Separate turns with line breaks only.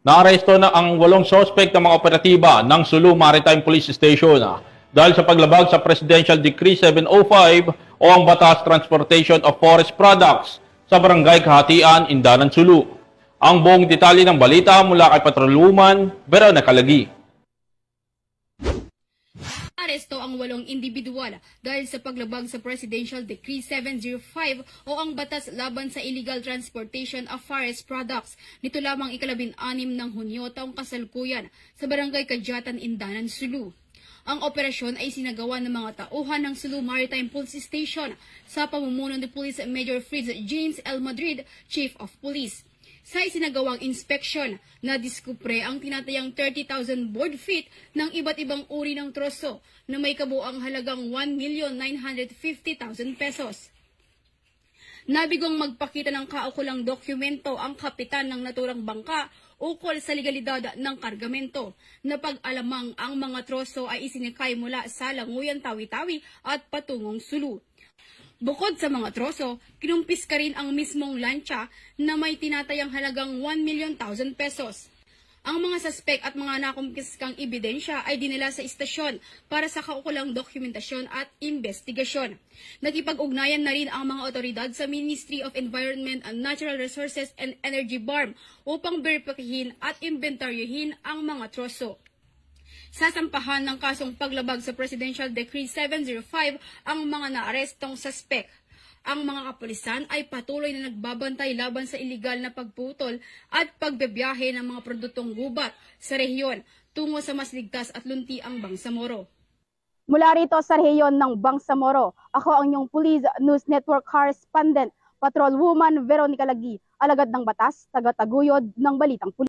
Naaresto na ang 8 sospek ng mga operatiba ng Sulu Maritime Police Station dahil sa paglabag sa Presidential Decree 705 o ang Batas Transportation of Forest Products sa Barangay Kahatian, Indanan, Sulu. Ang buong detalye ng balita mula kay Patrolwoman Verona Calagi.
Aresto ang 8 individual dahil sa paglabag sa Presidential Decree 705 o ang batas laban sa illegal transportation of forest products. Nito lamang ika-16 ng Hunyo taong kasalukuyan sa Barangay Kahatian, Indanan, Sulu. Ang operasyon ay sinagawa ng mga tauhan ng Sulu Maritime Police Station sa pamumuno ni Police Major Fritz James L. Madrid, Chief of Police. Sa isinagawang inspeksyon, nadiskupre ang tinatayang 30,000 board feet ng iba't ibang uri ng troso na may kabuang halagang 1,950,000 pesos. Nabigong magpakita ng kaukulang dokumento ang kapitan ng naturang bangka ukol sa legalidad ng kargamento na pag-alamang ang mga troso ay isinikay mula sa Languyan, Tawi-Tawi at patungong Sulu. Bukod sa mga troso, kinumpis ka rin ang mismong lancha na may tinatayang halagang 1,000,000 pesos. Ang mga suspek at mga nakumpiskang ebidensya ay dinala sa istasyon para sa kaukulang dokumentasyon at investigasyon. Nakipag-ugnayan na rin ang mga otoridad sa Ministry of Environment and Natural Resources and Energy BARM upang beripikahin at inventaryohin ang mga troso. Sasampahan ng kasong paglabag sa Presidential Decree 705 ang mga naarestong suspek. Ang mga kapulisan ay patuloy na nagbabantay laban sa iligal na pagputol at pagbebiyahe ng mga produktong gubat sa rehiyon tungo sa mas ligtas at luntiang Bangsamoro.
Mula rito sa rehiyon ng Bangsamoro, ako ang inyong Police News Network Correspondent, Patrolwoman Verona Calagi, alagad ng batas, taga-taguyod ng Balitang Pulis.